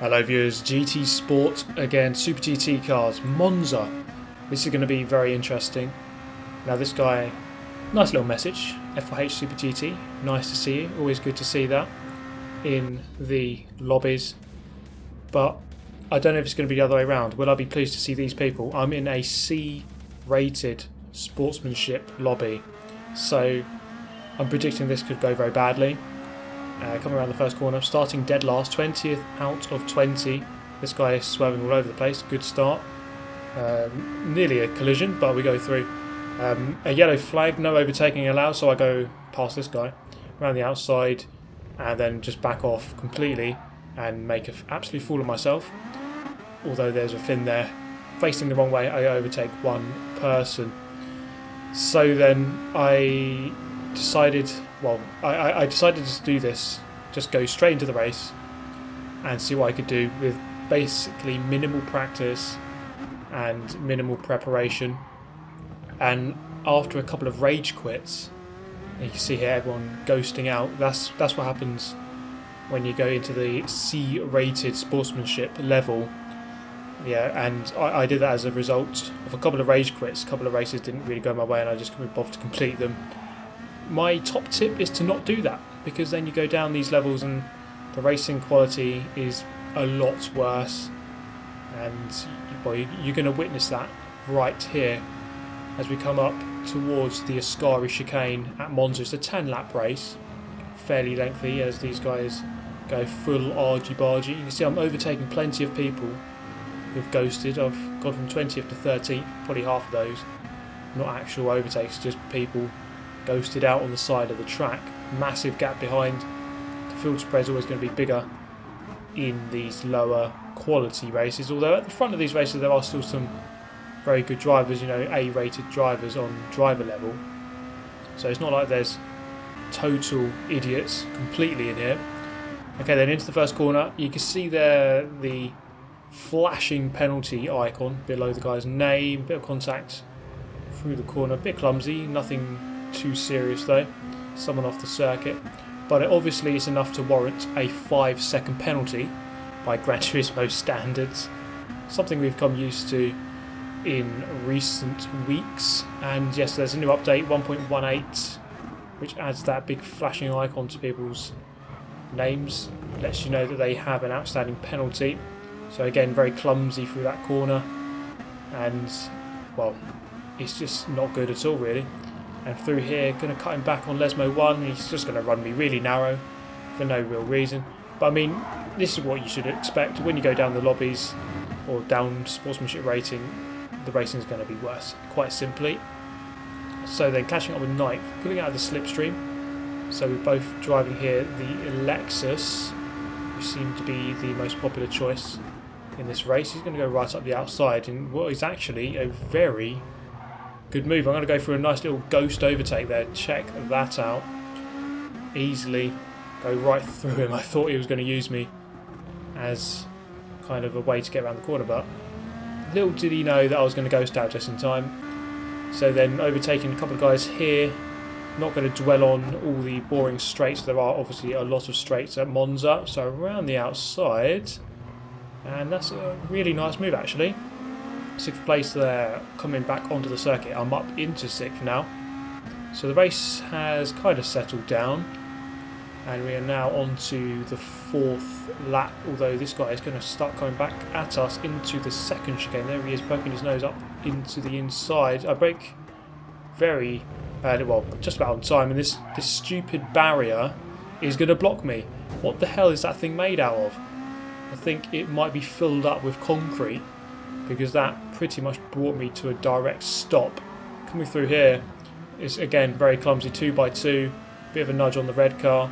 Hello viewers, GT Sport again, Super GT cars, Monza. This is going to be very interesting. Now this guy, nice little message, F4H Super GT, nice to see you, always good to see that in the lobbies. But I don't know if it's going to be the other way around. Will I be pleased to see these people? I'm in a C-rated sportsmanship lobby, so I'm predicting this could go very badly. Coming around the first corner, starting dead last, 20th out of 20. This guy is swerving all over the place, good start. Nearly a collision, but we go through. A yellow flag, no overtaking allowed, so I go past this guy, around the outside, and then just back off completely and make an absolute fool of myself. Although there's a fin there, facing the wrong way, I overtake one person. So then I decided, I decided to do this, just go straight into the race and see what I could do with basically minimal practice and minimal preparation. And after a couple of rage quits, you can see here everyone ghosting out. That's what happens when you go into the C-rated sportsmanship level. Yeah, and I did that as a result of a couple of rage quits. A couple of races didn't really go my way and I just couldn't bother to complete them. My top tip is to not do that, because then you go down these levels and the racing quality is a lot worse, and you're going to witness that right here as we come up towards the Ascari chicane at Monza. It's a 10-lap race, fairly lengthy as these guys go full argy-bargy. You can see I'm overtaking plenty of people who've ghosted. I've gone from 20th to 13th, probably half of those not actual overtakes, just people ghosted out on the side of the track. Massive gap behind. The field spread is always going to be bigger in these lower quality races, although at the front of these races there are still some very good drivers, you know, A-rated drivers on driver level, so it's not like there's total idiots completely in here. Okay, then into the first corner, you can see there the flashing penalty icon below the guy's name. Bit of contact through the corner, a bit clumsy, nothing too serious though, someone off the circuit, but it obviously is enough to warrant a 5-second penalty by Gran Turismo standards, something we've come used to in recent weeks. And yes, there's a new update 1.18 which adds that big flashing icon to people's names, lets you know that they have an outstanding penalty. So again, very clumsy through that corner, and well, it's just not good at all really. And through here, going to cut him back on Lesmo 1. He's just going to run me really narrow for no real reason. But I mean, this is what you should expect. When you go down the lobbies or down sportsmanship rating, the racing is going to be worse, quite simply. So then catching up with ninth, pulling out of the slipstream. So we're both driving here the Lexus, which seemed to be the most popular choice in this race. He's going to go right up the outside in what is actually a very good move. I'm going to go for a nice little ghost overtake there. Check that out. Easily go right through him. I thought he was going to use me as kind of a way to get around the corner, but little did he know that I was going to ghost out just in time. So then overtaking a couple of guys here. Not going to dwell on all the boring straights. There are obviously a lot of straights at Monza. So around the outside, and that's a really nice move actually. 6th place there, coming back onto the circuit. I'm up into 6th now. So the race has kind of settled down, and we are now on to the 4th lap, although this guy is going to start coming back at us into the second chicane. There he is, poking his nose up into the inside. I brake very well, just about on time, and this stupid barrier is going to block me. What the hell is that thing made out of? I think it might be filled up with concrete, because that pretty much brought me to a direct stop. Coming through here is again very clumsy, 2x2, bit of a nudge on the red car,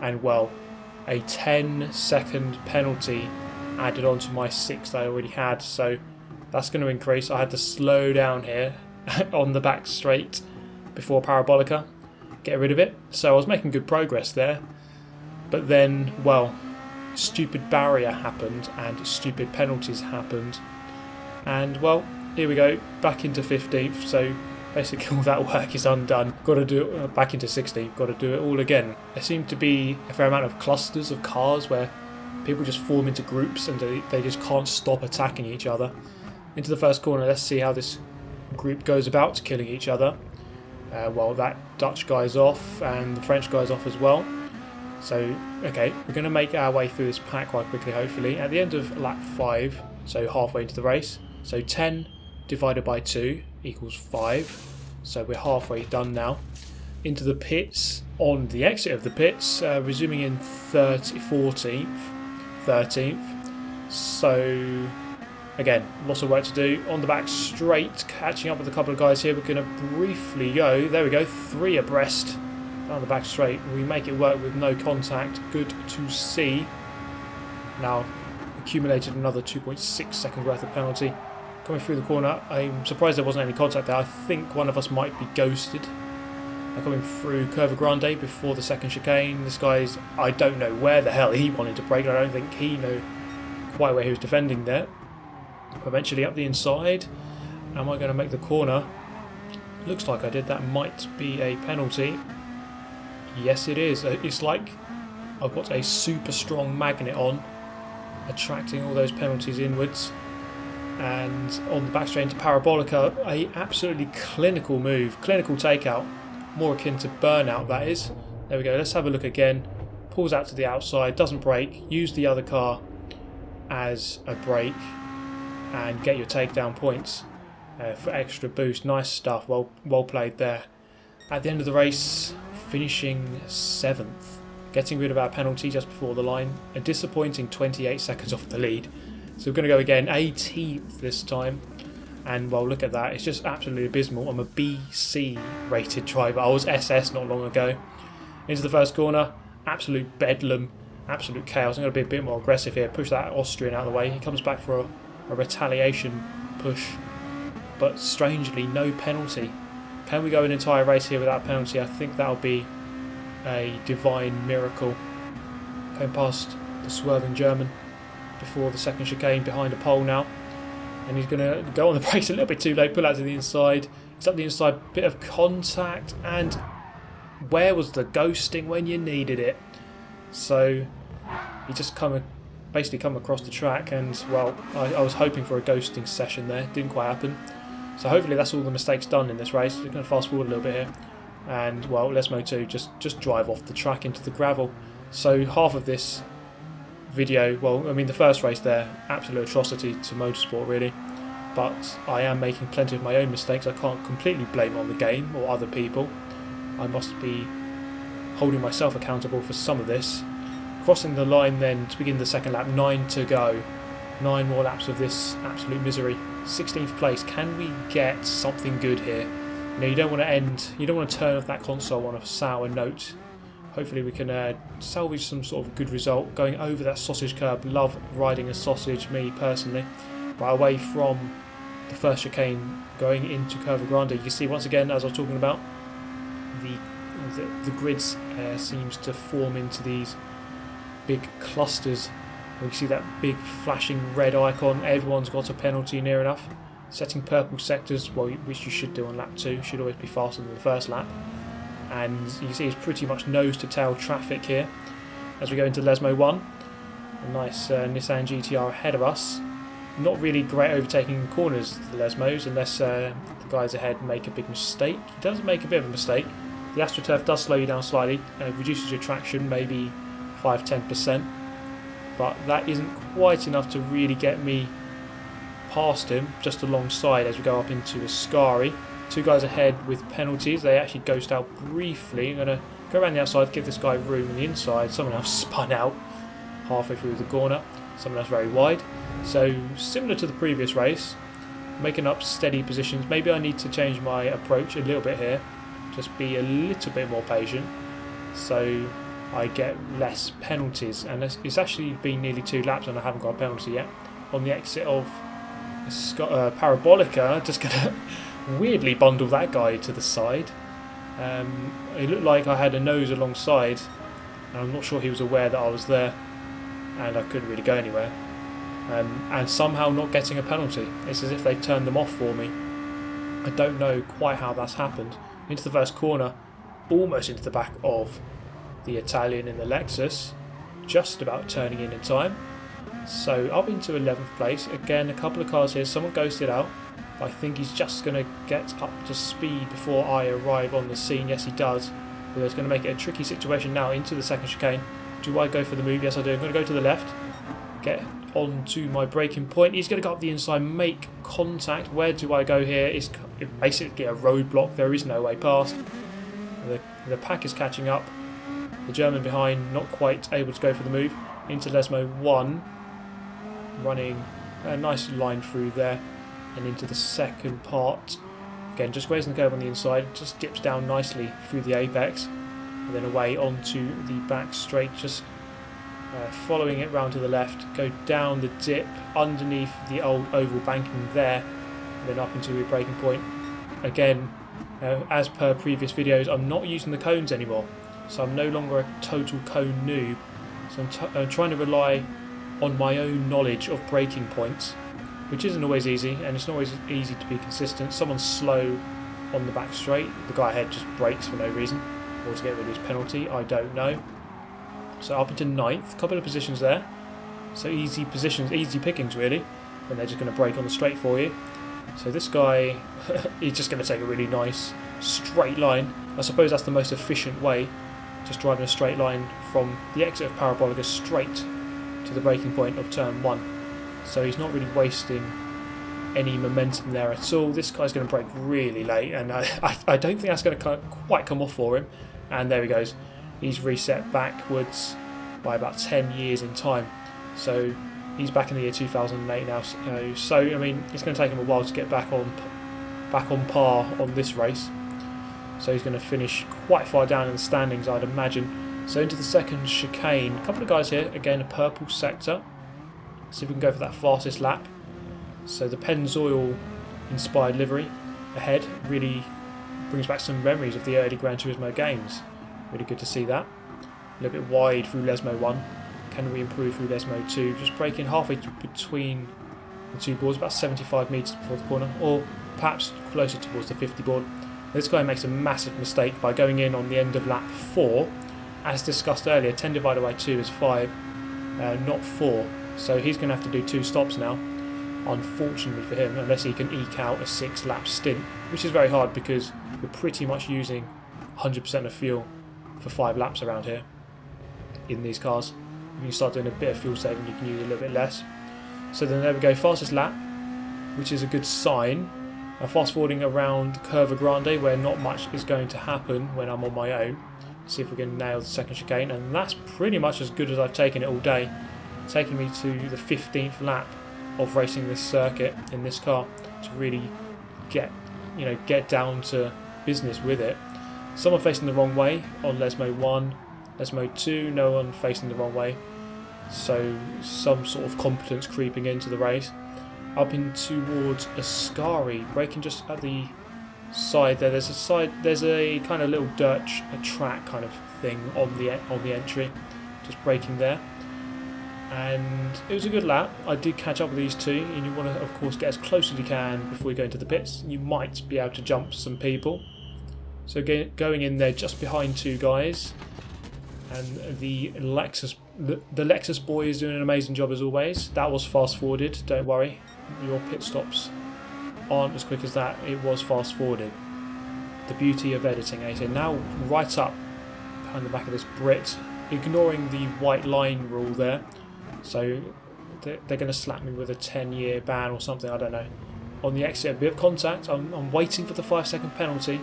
and well, a 10-second penalty added on to my 6 that I already had, so that's going to increase. I had to slow down here on the back straight before Parabolica, get rid of it. So I was making good progress there, but then, well, stupid barrier happened and stupid penalties happened. And well, here we go, back into 15th, so basically all that work is undone. Got to do it back into 16th, got to do it all again. There seem to be a fair amount of clusters of cars where people just form into groups and they just can't stop attacking each other. Into the first corner, let's see how this group goes about killing each other. Well, that Dutch guy's off and the French guy's off as well. So, okay, we're going to make our way through this pack quite quickly, hopefully. At the end of lap 5, so halfway into the race, so 10 divided by 2 equals 5. So we're halfway done now. Into the pits, on the exit of the pits, resuming in 14th. So, again, lots of work to do. On the back straight, catching up with a couple of guys here. We're going to briefly go, there we go, 3 abreast. Down the back straight, we make it work with no contact. Good to see. Now accumulated another 2.6 seconds worth of penalty. Coming through the corner, I'm surprised there wasn't any contact there. I think one of us might be ghosted. Coming through Curva Grande before the second chicane. This guy's, I don't know where the hell he wanted to brake. I don't think he knew quite where he was defending there. Eventually up the inside. Am I going to make the corner? Looks like I did. That might be a penalty. Yes, it is. It's like I've got a super strong magnet on, attracting all those penalties inwards. And on the back straight into Parabolica, a absolutely clinical move, clinical takeout, more akin to burnout, that is. There we go. Let's have a look again. Pulls out to the outside, doesn't brake. Use the other car as a brake and get your takedown points for extra boost. Nice stuff. Well played there. At the end of the race, finishing 7th, getting rid of our penalty just before the line, a disappointing 28 seconds off the lead. So we're going to go again, 18th this time, and well, look at that, it's just absolutely abysmal. I'm a BC rated driver. I was SS not long ago. Into the first corner, absolute bedlam, absolute chaos. I'm going to be a bit more aggressive here, push that Austrian out of the way. He comes back for a retaliation push, but strangely no penalty. Can we go an entire race here without penalty? I think that'll be a divine miracle. Going past the swerving German before the second chicane, behind a pole now. And he's going to go on the brakes a little bit too late, pull out to the inside. It's up the inside, bit of contact, and where was the ghosting when you needed it? So he just basically come across the track, and well, I was hoping for a ghosting session there, didn't quite happen. So hopefully that's all the mistakes done in this race. We're going to fast forward a little bit here. And well, Lesmo 2 just drive off the track into the gravel. So half of this video, well, I mean the first race there, absolute atrocity to motorsport really. But I am making plenty of my own mistakes. I can't completely blame it on the game or other people. I must be holding myself accountable for some of this. Crossing the line then to begin the second lap, 9 to go. 9 more laps of this absolute misery. 16th place. Can we get something good here? You know, you don't want to turn off that console on a sour note. Hopefully we can salvage some sort of good result. Going over that sausage curb. Love riding a sausage, me personally. Right away from the first chicane, going into Curva Grande. You can see once again, as I was talking about, the grids seems to form into these big clusters. We see that big flashing red icon. Everyone's got a penalty near enough. Setting purple sectors, well, which you should do on lap 2. Should always be faster than the first lap. And you can see it's pretty much nose to tail traffic here as we go into Lesmo 1. A nice Nissan GTR ahead of us. Not really great overtaking corners, the Lesmos, unless the guys ahead make a big mistake. He does make a bit of a mistake. The AstroTurf does slow you down slightly, reduces your traction, maybe 5-10%. But that isn't quite enough to really get me past him, just alongside as we go up into Ascari. 2 guys ahead with penalties. They actually ghost out briefly. I'm going to go around the outside, give this guy room on the inside. Someone else spun out halfway through the corner. Someone else very wide. So similar to the previous race, making up steady positions. Maybe I need to change my approach a little bit here. Just be a little bit more patient. So I get less penalties, and it's actually been nearly 2 laps and I haven't got a penalty yet. On the exit of Parabolica, just going to weirdly bundle that guy to the side. It looked like I had a nose alongside, and I'm not sure he was aware that I was there, and I couldn't really go anywhere. And somehow not getting a penalty. It's as if they turned them off for me. I don't know quite how that's happened. Into the first corner, almost into the back of the Italian in the Lexus. just about turning in time. So up into 11th place. Again, a couple of cars here. Someone ghosted out. But I think he's just going to get up to speed before I arrive on the scene. Yes, he does. But it's going to make it a tricky situation now into the second chicane. Do I go for the move? Yes, I do. I'm going to go to the left. Get onto my braking point. He's going to go up the inside, make contact. Where do I go here? It's basically a roadblock. There is no way past. The pack is catching up. The German behind not quite able to go for the move. Into Lesmo 1. Running a nice line through there. And into the second part. Again, just grazing the curb on the inside. Just dips down nicely through the apex. And then away onto the back straight. Just following it round to the left. Go down the dip underneath the old oval banking there. And then up into the braking point. Again, as per previous videos, I'm not using the cones anymore. So I'm no longer a total cone noob. So I'm trying to rely on my own knowledge of braking points, which isn't always easy, and it's not always easy to be consistent. Someone's slow on the back straight, the guy ahead just brakes for no reason, or to get rid of his penalty, I don't know. So up into 9th, couple of positions there. So easy positions, easy pickings really, when they're just going to brake on the straight for you. So this guy, he's just going to take a really nice straight line. I suppose that's the most efficient way, just driving a straight line from the exit of Parabolica straight to the braking point of turn 1. So he's not really wasting any momentum there at all. This guy's going to brake really late, and I don't think that's going to quite come off for him. And there he goes. He's reset backwards by about 10 years in time. So he's back in the year 2008 now. So I mean, it's going to take him a while to get back on par on this race. So he's going to finish quite far down in the standings, I'd imagine. So into the second chicane. A couple of guys here. Again, a purple sector. See if we can go for that fastest lap. So the Pennzoil inspired livery ahead really brings back some memories of the early Gran Turismo games. Really good to see that. A little bit wide through Lesmo 1. Can we improve through Lesmo 2? Just braking halfway between the two boards, about 75 metres before the corner, or perhaps closer towards the 50 board. This guy makes a massive mistake by going in on the end of lap 4. As discussed earlier, 10 divided by 2 is 5, not 4. So he's going to have to do 2 stops now, unfortunately for him, unless he can eke out a 6-lap stint, which is very hard because you're pretty much using 100% of fuel for 5 laps around here in these cars. If you start doing a bit of fuel saving, you can use a little bit less. So then there we go, fastest lap, which is a good sign. Fast forwarding around Curva Grande, where not much is going to happen when I'm on my own. See if we can nail the second chicane, and that's pretty much as good as I've taken it all day. Taking me to the 15th lap of racing this circuit in this car to really get down to business with it. Someone facing the wrong way on Lesmo 1, Lesmo 2, no one facing the wrong way. So some sort of competence creeping into the race. Up in towards Ascari, braking just at the side there. There's a kind of little dirt track kind of thing on the entry. Just braking there. And it was a good lap. I did catch up with these two, and you want to of course get as close as you can before you go into the pits. You might be able to jump some people. So going in there just behind 2 guys, and the Lexus boy is doing an amazing job as always. That was fast forwarded, don't worry, your pit stops aren't as quick as that. It was fast forwarded. The beauty of editing, eh? So now right up behind the back of this Brit, ignoring the white line rule there. So they're going to slap me with a 10-year ban or something, I don't know. On the exit, a bit of contact. I'm waiting for the 5-second penalty,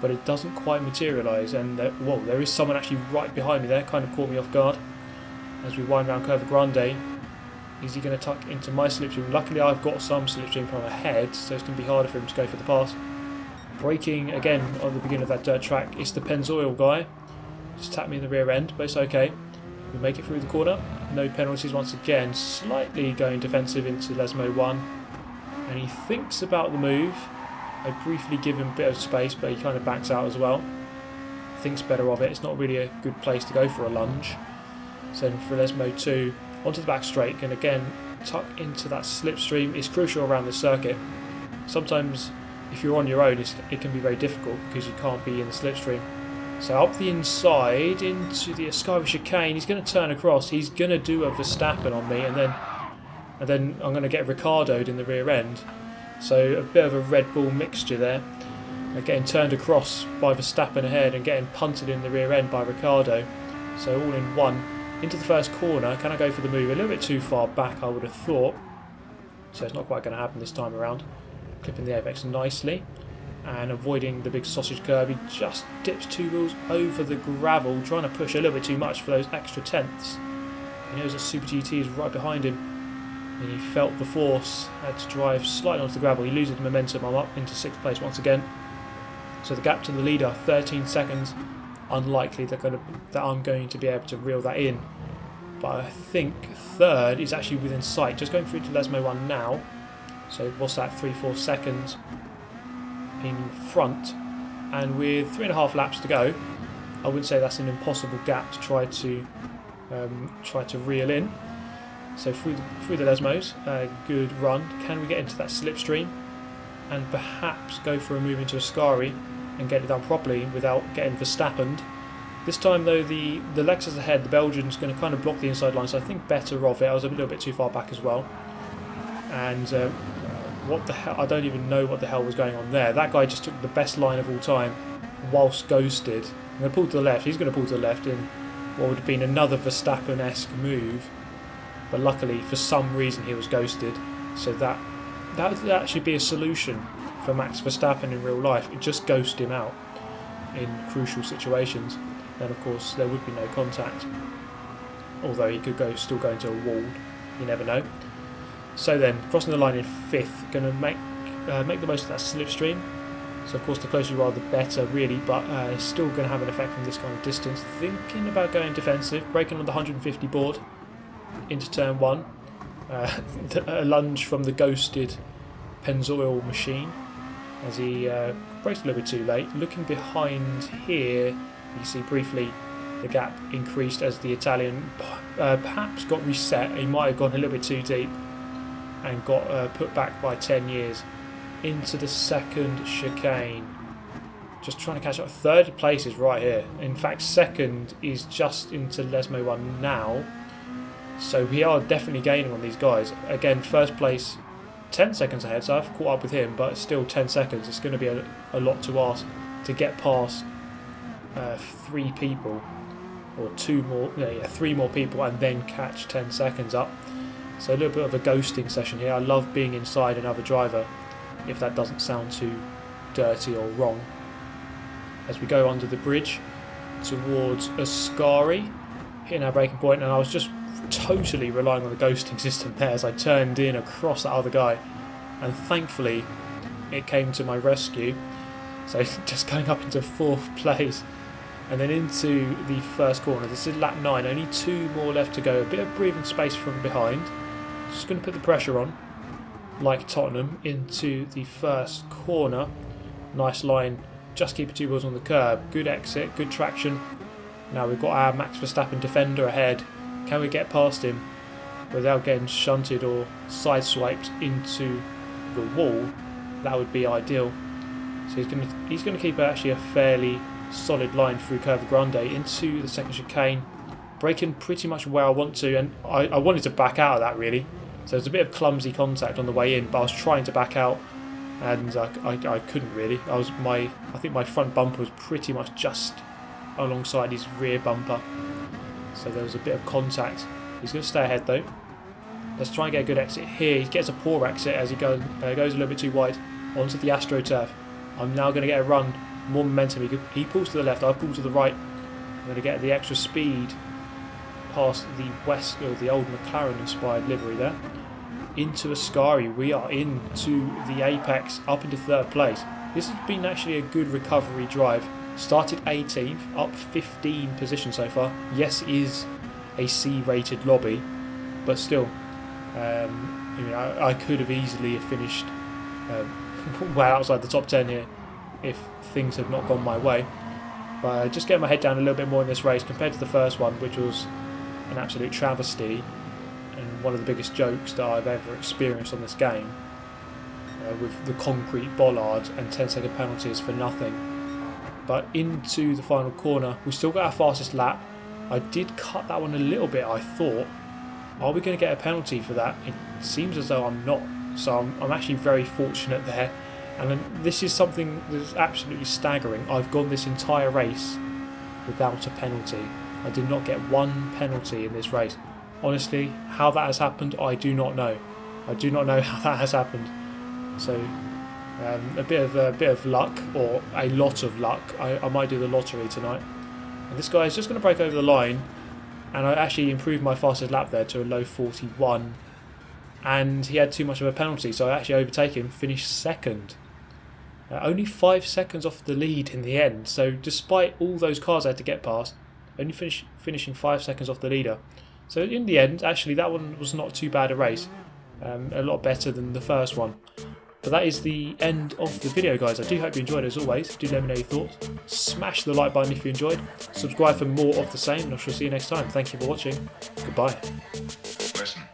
but it doesn't quite materialise. And whoa, there is someone actually right behind me there. Kind of caught me off guard. As we wind round Curva Grande, is he going to tuck into my slipstream? Luckily, I've got some slipstream from ahead, so it's going to be harder for him to go for the pass. Braking again on the beginning of that dirt track. It's the Pennzoil guy. Just tapped me in the rear end, but it's okay. We make it through the corner. No penalties once again. Slightly going defensive into Lesmo 1. And he thinks about the move. I briefly give him a bit of space, but he kind of backs out as well. Thinks better of it. It's not really a good place to go for a lunge. So for Lesmo 2, onto the back straight, and again tuck into that slipstream. It's crucial around the circuit. Sometimes if you're on your own, it can be very difficult because you can't be in the slipstream. So up the inside into the Ascari chicane. He's going to turn across. He's going to do a Verstappen on me, and then I'm going to get Ricciardo'd in the rear end. So a bit of a Red Bull mixture there. Getting turned across by Verstappen ahead and getting punted in the rear end by Ricciardo. So all in one. Into the first corner. Can I go for the move? A little bit too far back, I would have thought. So it's not quite going to happen this time around. Clipping the apex nicely. And avoiding the big sausage curve. He just dips 2 wheels over the gravel, trying to push a little bit too much for those extra tenths. He knows that Super GT is right behind him, and he felt the force, had to drive slightly onto the gravel. He loses the momentum. I'm up into 6th place once again. So the gap to the leader, 13 seconds. Unlikely that I'm going to be able to reel that in. But I think 3rd is actually within sight. Just going through to Lesmo 1 now. So what's that, 3-4 seconds in front, and with 3.5 laps to go, I wouldn't say that's an impossible gap to try to reel in. So through the Lesmos, good run. Can we get into that slipstream and perhaps go for a move into Ascari and get it done properly without getting Verstappened? This time though, the Lexus ahead, the Belgian's going to kind of block the inside line, so I think better of it. I was a little bit too far back as well, and what the hell? I don't even know what the hell was going on there. That guy just took the best line of all time whilst ghosted. I'm going to pull to the left. He's going to pull to the left in what would have been another Verstappen-esque move. But luckily, for some reason, he was ghosted. So that would actually be a solution for Max Verstappen in real life. Just ghost him out in crucial situations. Then, of course, there would be no contact. Although he could still go into a wall. You never know. So then, crossing the line in 5th, going to make the most of that slipstream. So of course the closer you are the better really, but it's still going to have an effect from this kind of distance. Thinking about going defensive, braking on the 150 board into turn 1. A lunge from the ghosted Pennzoil machine as he brakes a little bit too late. Looking behind here, you see briefly the gap increased as the Italian perhaps got reset. He might have gone a little bit too deep and got put back by 10 years into the 2nd chicane. Just trying to catch up. 3rd place is right here. In fact, 2nd is just into Lesmo 1 now. So we are definitely gaining on these guys. Again, 1st place 10 seconds ahead, so I've caught up with him, but still 10 seconds. It's going to be a lot to ask to get past 3 people, or 3 more people, and then catch 10 seconds up. So a little bit of a ghosting session here. I love being inside another driver, if that doesn't sound too dirty or wrong. As we go under the bridge towards Ascari, hitting our braking point, and I was just totally relying on the ghosting system there as I turned in across that other guy, and thankfully it came to my rescue. So just going up into 4th place and then into the 1st corner. This is lap 9, only 2 more left to go. A bit of breathing space from behind. Just going to put the pressure on like Tottenham into the 1st corner. Nice line, just keep 2 wheels on the curb. Good exit, good traction. Now we've got our Max Verstappen defender ahead. Can we get past him without getting shunted or sideswiped into the wall? That would be ideal. So he's going to keep actually a fairly solid line through Curva Grande into the 2nd chicane, braking pretty much where I want to, and I wanted to back out of that really. So there's a bit of clumsy contact on the way in, but I was trying to back out and I couldn't really. I think my front bumper was pretty much just alongside his rear bumper, so there was a bit of contact. He's going to stay ahead though. Let's try and get a good exit here. He gets a poor exit as he goes a little bit too wide onto the AstroTurf. I'm now going to get a run, more momentum. He pulls to the left, I pull to the right. I'm going to get the extra speed past the old McLaren inspired livery there. Into Ascari, we are into the apex, up into 3rd place. This has been actually a good recovery drive. Started 18th, up 15 positions so far. Yes, it is a C-rated lobby, but still, I could have easily finished well outside the top 10 here if things had not gone my way. But just getting my head down a little bit more in this race compared to the first one, which was an absolute travesty and one of the biggest jokes that I've ever experienced on this game, with the concrete bollards and 10-second penalties for nothing. but into the final corner. We still got our fastest lap. I did cut that one a little bit, I thought. Are we going to get a penalty for that? It seems as though I'm not. So I'm actually very fortunate there. And then this is something that's absolutely staggering. I've gone this entire race without a penalty. I did not get one penalty in this race. Honestly, how that has happened, I do not know. I do not know how that has happened. So a bit of luck, or a lot of luck. I might do the lottery tonight. And this guy is just going to break over the line, and I actually improved my fastest lap there to a low 41. And he had too much of a penalty, so I actually overtake him, finished second. Only 5 seconds off the lead in the end. So despite all those cars I had to get past, only finishing 5 seconds off the leader. So in the end, actually that one was not too bad a race. A lot better than the first one. But that is the end of the video, guys. I do hope you enjoyed. As always, do let me know your thoughts. Smash the like button if you enjoyed. Subscribe for more of the same, and I shall see you next time. Thank you for watching. Goodbye. Listen.